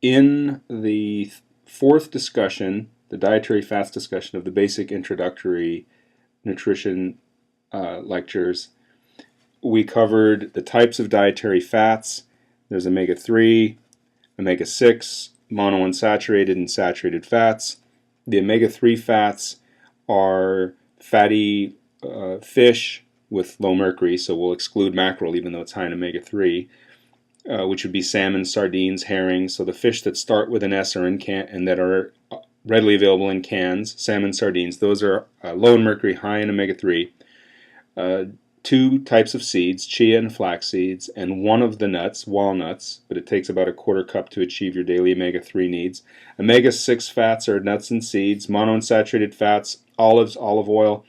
In the fourth discussion, the dietary fats discussion of the basic introductory nutrition lectures, we covered the types of dietary fats. There's omega-3, omega-6, monounsaturated and saturated fats. The omega-3 fats are fatty fish with low mercury, so we'll exclude mackerel even though it's high in omega-3, which would be salmon, sardines, herring. So the fish that start with an S are in can and that are readily available in cans, salmon, sardines, those are low in mercury, high in omega-3. Two types of seeds, chia and flax seeds, and one of the nuts, walnuts, but it takes about a quarter cup to achieve your daily omega-3 needs. Omega-6 fats are nuts and seeds, monounsaturated fats, olives, olive oil,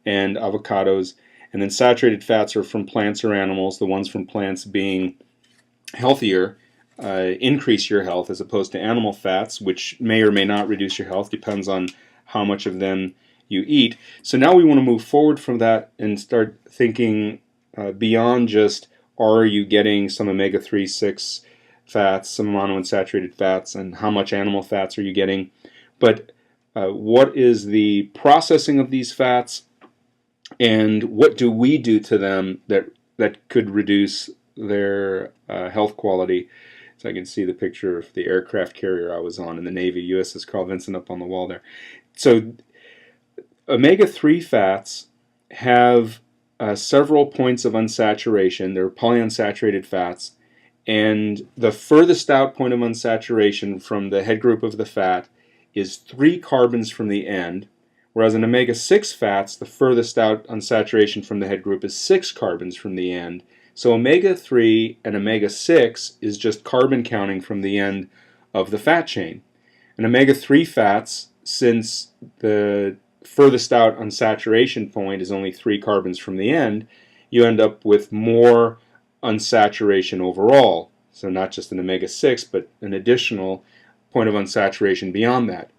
and avocados. And then saturated fats are from plants or animals, the ones from plants being healthier, increase your health, as opposed to animal fats, which may or may not reduce your health, depends on how much of them you eat. So now we want to move forward from that and start thinking beyond just, are you getting some omega-3, 6 fats, some monounsaturated fats, and how much animal fats are you getting, but what is the processing of these fats, and what do we do to them that could reduce their health quality. So I can see the picture of the aircraft carrier I was on in the Navy, USS Carl Vinson, up on the wall there. So omega-3 fats have several points of unsaturation. They're polyunsaturated fats, and the furthest out point of unsaturation from the head group of the fat is 3 carbons from the end, whereas in omega-6 fats, the furthest out unsaturation from the head group is 6 carbons from the end. So omega-3 and omega-6 is just carbon counting from the end of the fat chain. And omega-3 fats, since the furthest out unsaturation point is only 3 carbons from the end, you end up with more unsaturation overall. So not just an omega-6, but an additional point of unsaturation beyond that.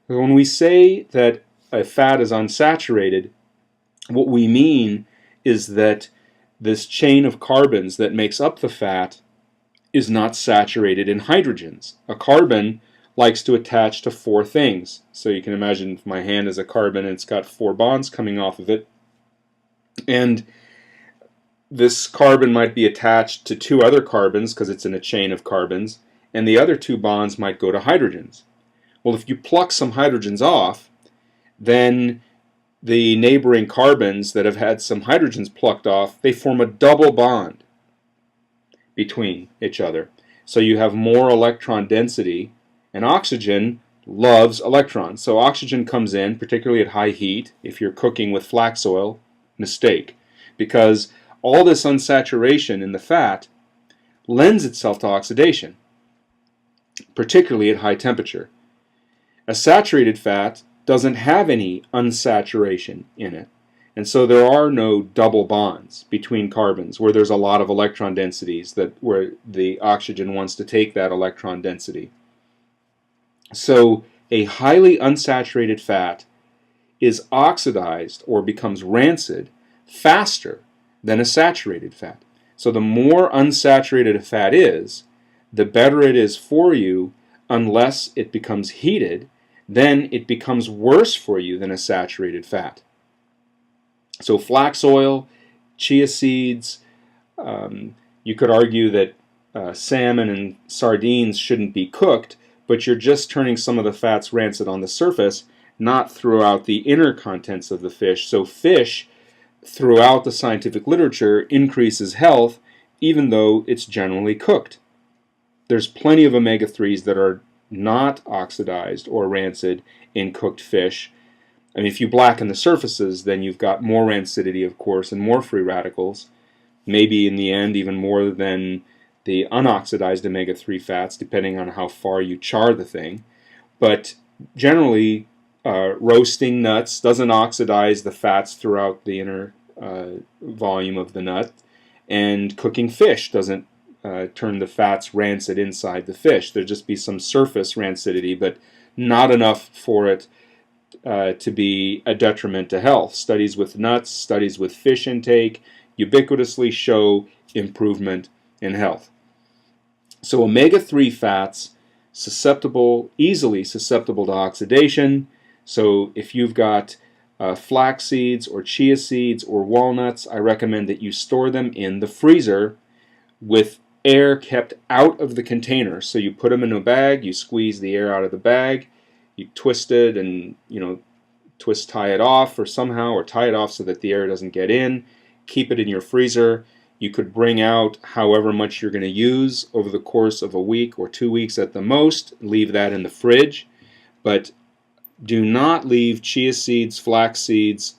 When we say that a fat is unsaturated, what we mean is that this chain of carbons that makes up the fat is not saturated in hydrogens. A carbon likes to attach to 4 things. So you can imagine if my hand is a carbon and it's got 4 bonds coming off of it, and this carbon might be attached to 2 other carbons because it's in a chain of carbons, and the other 2 bonds might go to hydrogens. Well, if you pluck some hydrogens off, then the neighboring carbons that have had some hydrogens plucked off, they form a double bond between each other. So you have more electron density, and oxygen loves electrons. So oxygen comes in, particularly at high heat. If you're cooking with flax oil, mistake, because all this unsaturation in the fat lends itself to oxidation, particularly at high temperature. A saturated fat doesn't have any unsaturation in it, and so there are no double bonds between carbons where there's a lot of electron densities where the oxygen wants to take that electron density. So a highly unsaturated fat is oxidized or becomes rancid faster than a saturated fat. So the more unsaturated a fat is, the better it is for you, unless it becomes heated. Then it becomes worse for you than a saturated fat. So flax oil, chia seeds, you could argue that salmon and sardines shouldn't be cooked, but you're just turning some of the fats rancid on the surface, not throughout the inner contents of the fish. So fish, throughout the scientific literature, increases health even though it's generally cooked. There's plenty of omega-3s that are not oxidized or rancid in cooked fish. I mean, if you blacken the surfaces, then you've got more rancidity, of course, and more free radicals. Maybe in the end, even more than the unoxidized omega-3 fats, depending on how far you char the thing. But generally, roasting nuts doesn't oxidize the fats throughout the inner volume of the nut, and cooking fish doesn't turn the fats rancid inside the fish. There'd just be some surface rancidity, but not enough for it to be a detriment to health. Studies with nuts, studies with fish intake ubiquitously show improvement in health. So omega-3 fats easily susceptible to oxidation. So if you've got flax seeds or chia seeds or walnuts, I recommend that you store them in the freezer with air kept out of the container. So you put them in a bag, you squeeze the air out of the bag, you twist it and, tie it off or somehow, or tie it off so that the air doesn't get in. Keep it in your freezer. You could bring out however much you're going to use over the course of a week or 2 weeks at the most. Leave that in the fridge. But do not leave chia seeds, flax seeds,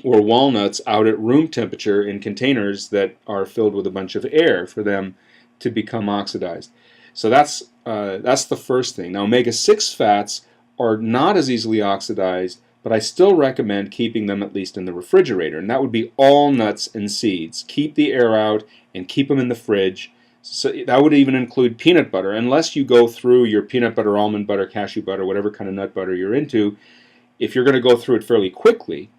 or walnuts out at room temperature in containers that are filled with a bunch of air for them to become oxidized. So that's the first thing. Now, omega-6 fats are not as easily oxidized, but I still recommend keeping them at least in the refrigerator, and that would be all nuts and seeds. Keep the air out and keep them in the fridge. So that would even include peanut butter, unless you go through your peanut butter, almond butter, cashew butter, whatever kind of nut butter you're into. If you're going to go through it fairly quickly,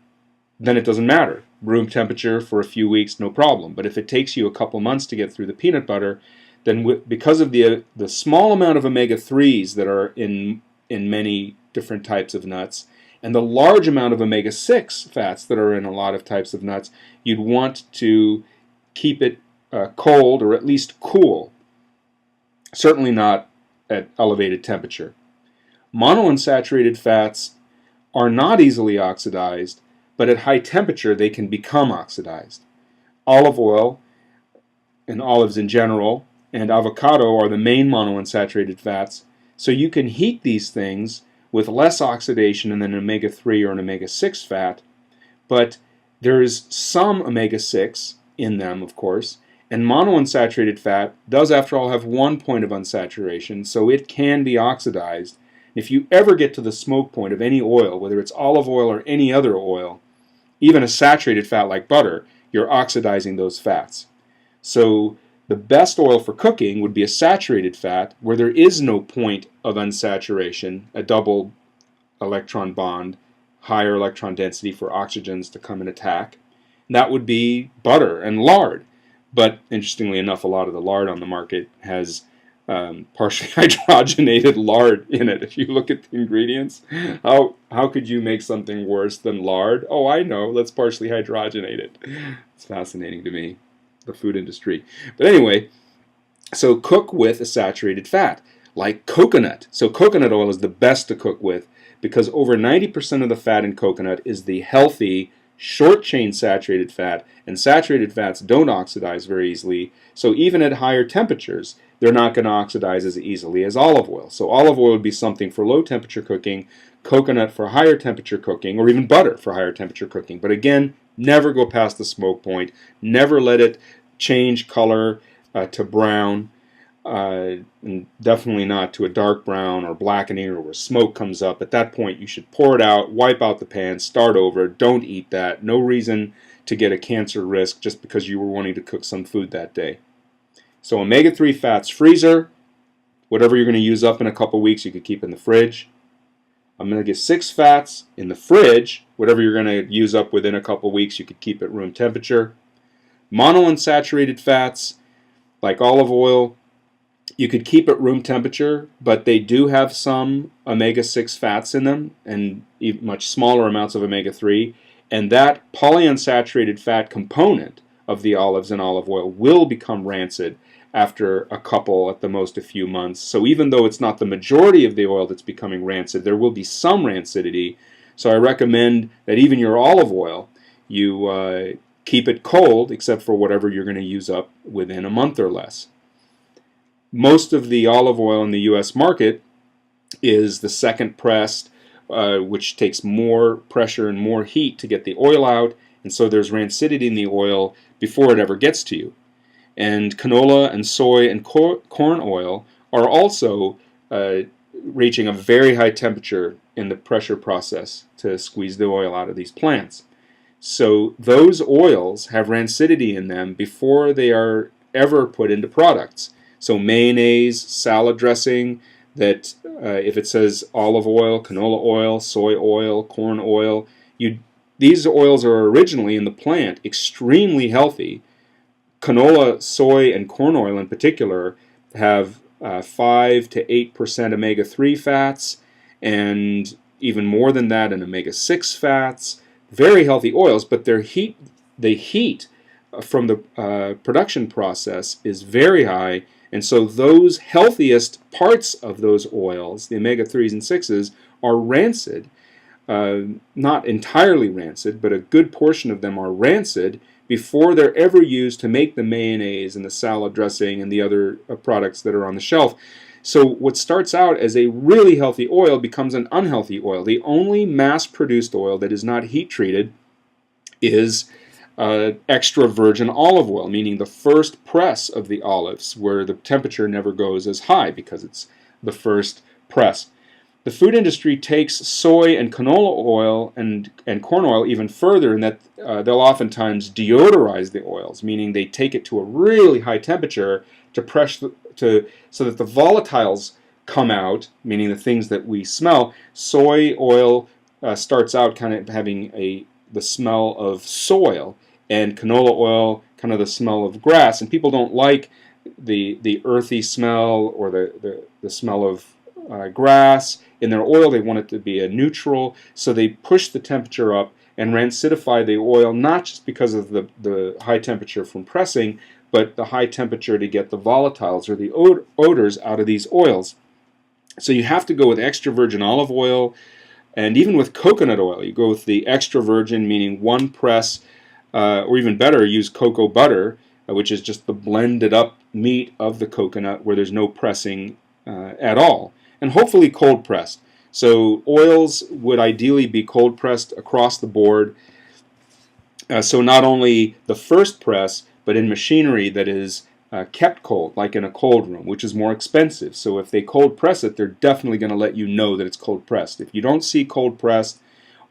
then it doesn't matter. Room temperature for a few weeks, no problem. But if it takes you a couple months to get through the peanut butter, then because of the small amount of omega-3s that are in many different types of nuts, and the large amount of omega-6 fats that are in a lot of types of nuts, you'd want to keep it cold or at least cool. Certainly not at elevated temperature. Monounsaturated fats are not easily oxidized, but at high temperature they can become oxidized. Olive oil and olives in general and avocado are the main monounsaturated fats, so you can heat these things with less oxidation than an omega-3 or an omega-6 fat, but there is some omega-6 in them, of course, and monounsaturated fat does, after all, have 1 point of unsaturation, so it can be oxidized. If you ever get to the smoke point of any oil, whether it's olive oil or any other oil, even a saturated fat like butter, you're oxidizing those fats. So the best oil for cooking would be a saturated fat where there is no point of unsaturation, a double electron bond, higher electron density for oxygens to come and attack. And that would be butter and lard. But interestingly enough, a lot of the lard on the market has partially hydrogenated lard in it. If you look at the ingredients, how could you make something worse than lard? Oh, I know. Let's partially hydrogenate it. It's fascinating to me, the food industry. But anyway, so cook with a saturated fat, like coconut. So coconut oil is the best to cook with because over 90% of the fat in coconut is the healthy, short-chain saturated fat, and saturated fats don't oxidize very easily. So even at higher temperatures, they're not going to oxidize as easily as olive oil. So olive oil would be something for low temperature cooking, coconut for higher temperature cooking, or even butter for higher temperature cooking. But again, never go past the smoke point. Never let it change color to brown, and definitely not to a dark brown or blackening or where smoke comes up. At that point, you should pour it out, wipe out the pan, start over. Don't eat that. No reason to get a cancer risk just because you were wanting to cook some food that day. So omega-3 fats, freezer. Whatever you're going to use up in a couple weeks, you could keep in the fridge. Omega-6 fats in the fridge. Whatever you're going to use up within a couple weeks, you could keep at room temperature. Monounsaturated fats, like olive oil, you could keep at room temperature, but they do have some omega-6 fats in them and much smaller amounts of omega-3. And that polyunsaturated fat component of the olives and olive oil will become rancid after a couple, at the most a few months. So even though it's not the majority of the oil that's becoming rancid, there will be some rancidity. So I recommend that even your olive oil, you keep it cold, except for whatever you're going to use up within a month or less. Most of the olive oil in the U.S. market is the second pressed, which takes more pressure and more heat to get the oil out, and so there's rancidity in the oil before it ever gets to you. And canola and soy and corn oil are also reaching a very high temperature in the pressure process to squeeze the oil out of these plants. So those oils have rancidity in them before they are ever put into products. So mayonnaise, salad dressing, that if it says olive oil, canola oil, soy oil, corn oil, these oils are originally in the plant extremely healthy. Canola, soy, and corn oil in particular have 5 to 8% omega-3 fats, and even more than that in omega-6 fats. Very healthy oils, but the heat from the production process is very high, and so those healthiest parts of those oils, the omega-3s and 6s, are rancid. Not entirely rancid, but a good portion of them are rancid before they're ever used to make the mayonnaise and the salad dressing and the other products that are on the shelf. So what starts out as a really healthy oil becomes an unhealthy oil. The only mass-produced oil that is not heat-treated is extra virgin olive oil, meaning the first press of the olives, where the temperature never goes as high because it's the first press. The food industry takes soy and canola oil and corn oil even further in that they'll oftentimes deodorize the oils, meaning they take it to a really high temperature to press so that the volatiles come out, meaning the things that we smell. Soy oil starts out kind of having the smell of soil, and canola oil kind of the smell of grass. And people don't like the earthy smell or the smell of grass in their oil. They want it to be a neutral, so they push the temperature up and rancidify the oil, not just because of the high temperature from pressing, but the high temperature to get the volatiles or the odors out of these oils. So you have to go with extra virgin olive oil, and even with coconut oil, you go with the extra virgin, meaning one press, or even better, use cocoa butter, which is just the blended up meat of the coconut where there's no pressing at all. And hopefully cold pressed. So oils would ideally be cold pressed across the board. So not only the first press, but in machinery that is kept cold, like in a cold room, which is more expensive. So if they cold press it, they're definitely going to let you know that it's cold pressed. If you don't see cold pressed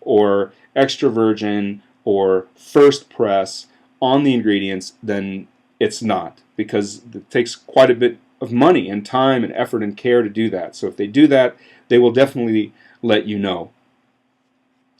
or extra virgin or first press on the ingredients, then it's not, because it takes quite a bit of money and time and effort and care to do that. So if they do that, they will definitely let you know.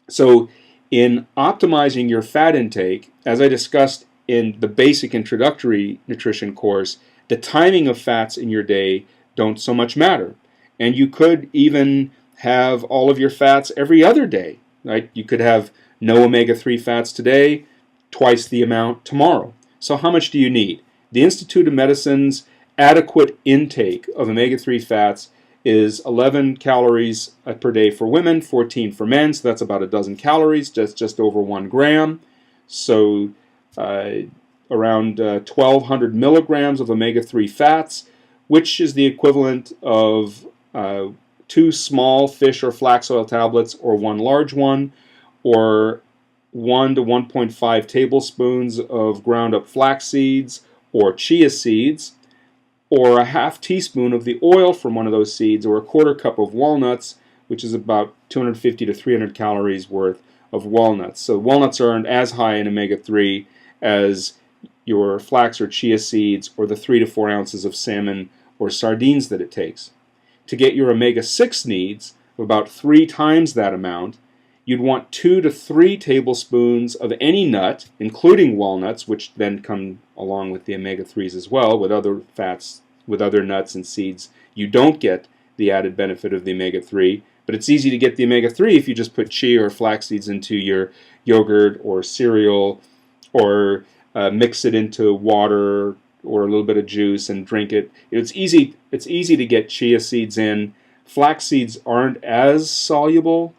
So in optimizing your fat intake, as I discussed in the basic introductory nutrition course, the timing of fats in your day don't so much matter. And you could even have all of your fats every other day, right? You could have no omega-3 fats today, twice the amount tomorrow. So how much do you need? The Institute of Medicine's adequate intake of omega-3 fats is 11 calories per day for women, 14 for men, so that's about a dozen calories, just over 1 gram. So around 1,200 milligrams of omega-3 fats, which is the equivalent of 2 small fish or flax oil tablets or 1 large one, or 1 to 1.5 tablespoons of ground up flax seeds or chia seeds, or a half teaspoon of the oil from one of those seeds, or a quarter cup of walnuts, which is about 250 to 300 calories worth of walnuts. So walnuts aren't as high in omega-3 as your flax or chia seeds or the 3 to 4 ounces of salmon or sardines that it takes. To get your omega-6 needs of about 3 times that amount, you'd want 2 to 3 tablespoons of any nut, including walnuts, which then come along with the omega-3s as well. With other fats, with other nuts and seeds, you don't get the added benefit of the omega-3, but it's easy to get the omega-3 if you just put chia or flax seeds into your yogurt or cereal, or mix it into water or a little bit of juice and drink it. It's easy to get chia seeds in. Flax seeds aren't as soluble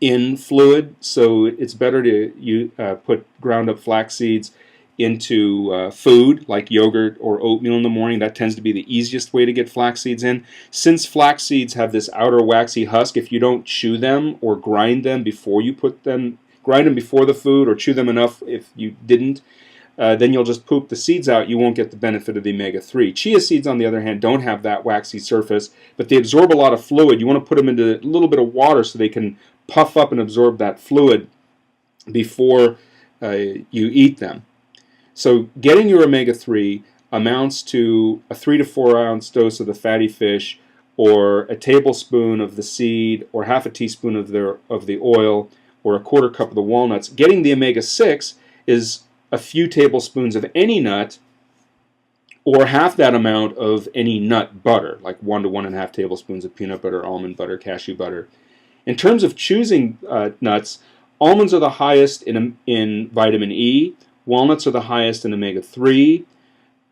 in fluid, so it's better to put ground up flax seeds into food like yogurt or oatmeal in the morning. That tends to be the easiest way to get flax seeds in. Since flax seeds have this outer waxy husk, if you don't chew them or grind them before you grind them before the food, or chew them enough if you didn't, then you'll just poop the seeds out. You won't get the benefit of the omega-3. Chia seeds, on the other hand, don't have that waxy surface, but they absorb a lot of fluid. You want to put them into a little bit of water so they can puff up and absorb that fluid before you eat them. So getting your omega-3 amounts to a 3 to 4 ounce dose of the fatty fish, or a tablespoon of the seed, or half a teaspoon of the oil, or a quarter cup of the walnuts. Getting the omega-6 is a few tablespoons of any nut, or half that amount of any nut butter, like 1 to 1.5 tablespoons of peanut butter, almond butter, cashew butter. In terms of choosing nuts, almonds are the highest in vitamin E, walnuts are the highest in omega-3,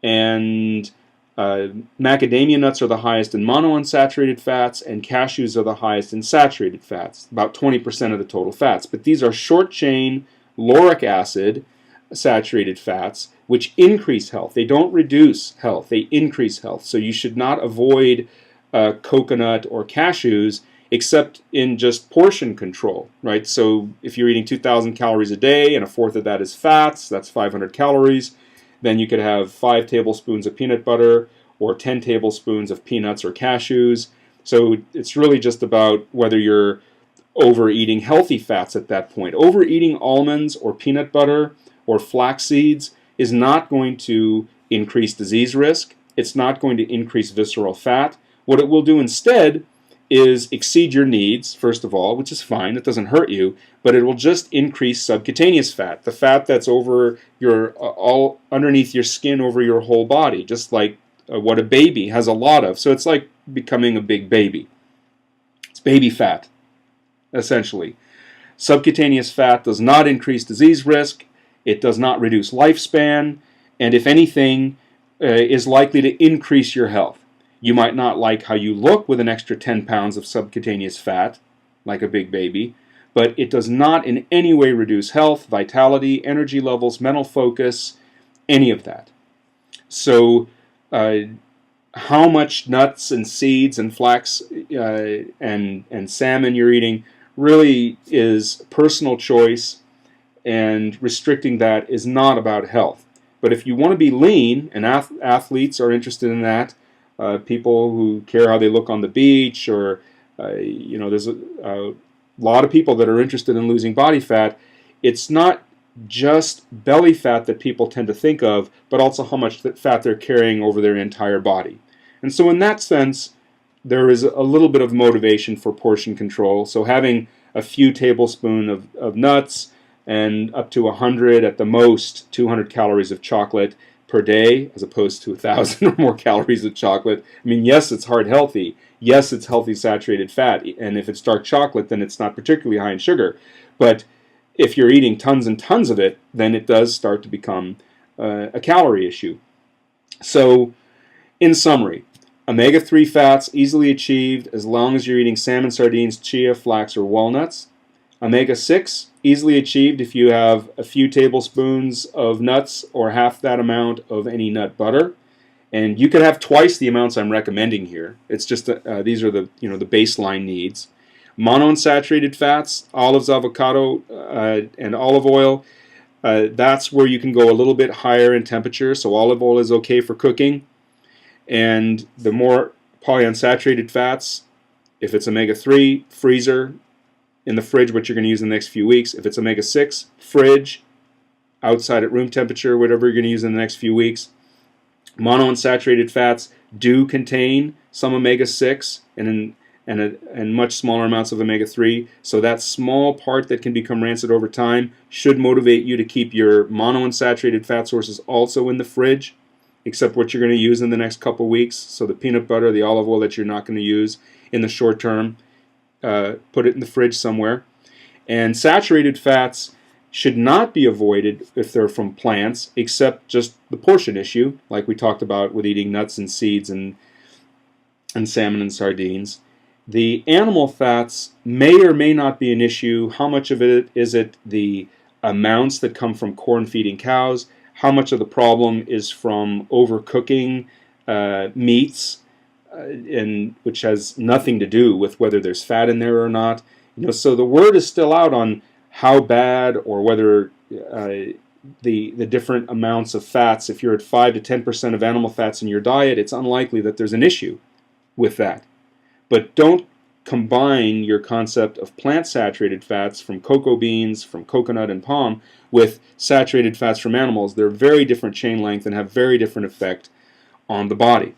and macadamia nuts are the highest in monounsaturated fats, and cashews are the highest in saturated fats, about 20% of the total fats. But these are short-chain lauric acid saturated fats, which increase health. They don't reduce health, they increase health. So you should not avoid coconut or cashews except in just portion control, right? So if you're eating 2,000 calories a day and a fourth of that is fats, that's 500 calories. Then you could have 5 tablespoons of peanut butter or 10 tablespoons of peanuts or cashews. So it's really just about whether you're overeating healthy fats at that point. Overeating almonds or peanut butter or flax seeds is not going to increase disease risk. It's not going to increase visceral fat. What it will do instead is exceed your needs, first of all, which is fine, it doesn't hurt you, but it will just increase subcutaneous fat, the fat that's over your all underneath your skin over your whole body, just like what a baby has a lot of. So it's like becoming a big baby. It's baby fat, essentially. Subcutaneous fat does not increase disease risk, it does not reduce lifespan, and if anything, is likely to increase your health. You might not like how you look with an extra 10 pounds of subcutaneous fat, like a big baby, but it does not in any way reduce health, vitality, energy levels, mental focus, any of that. So how much nuts and seeds and flax and salmon you're eating really is personal choice, and restricting that is not about health. But if you want to be lean, and athletes are interested in that, people who care how they look on the beach, or there's a lot of people that are interested in losing body fat. It's not just belly fat that people tend to think of, but also how much fat they're carrying over their entire body. And so in that sense, there is a little bit of motivation for portion control. So having a few tablespoons of nuts and up to 100, at the most 200 calories of chocolate per day, as opposed to 1,000 or more calories of chocolate. I mean, yes, it's heart healthy. Yes, it's healthy saturated fat. And if it's dark chocolate, then it's not particularly high in sugar. But if you're eating tons and tons of it, then it does start to become a calorie issue. So, in summary, omega-3 fats easily achieved as long as you're eating salmon, sardines, chia, flax, or walnuts. Omega-6 easily achieved if you have a few tablespoons of nuts or half that amount of any nut butter. And you could have twice the amounts I'm recommending here. It's just these are the the baseline needs. Monounsaturated fats, olives, avocado, and olive oil. That's where you can go a little bit higher in temperature. So olive oil is okay for cooking. And the more polyunsaturated fats, if it's omega-3, freezer, in the fridge, what you're going to use in the next few weeks. If it's omega-6, fridge, outside at room temperature, whatever you're going to use in the next few weeks. Monounsaturated fats do contain some omega-6 and much smaller amounts of omega-3. So that small part that can become rancid over time should motivate you to keep your monounsaturated fat sources also in the fridge, except what you're going to use in the next couple weeks. So the peanut butter, the olive oil that you're not going to use in the short term, put it in the fridge somewhere. And saturated fats should not be avoided if they're from plants, except just the portion issue, like we talked about with eating nuts and seeds and salmon and sardines. The animal fats may or may not be an issue. How much of it is it the amounts that come from corn-feeding cows? How much of the problem is from overcooking meats, and which has nothing to do with whether there's fat in there or not. So the word is still out on how bad, or whether the different amounts of fats. If you're at 5 to 10% of animal fats in your diet, it's unlikely that there's an issue with that. But don't combine your concept of plant-saturated fats from cocoa beans, from coconut and palm, with saturated fats from animals. They're very different chain length and have very different effect on the body.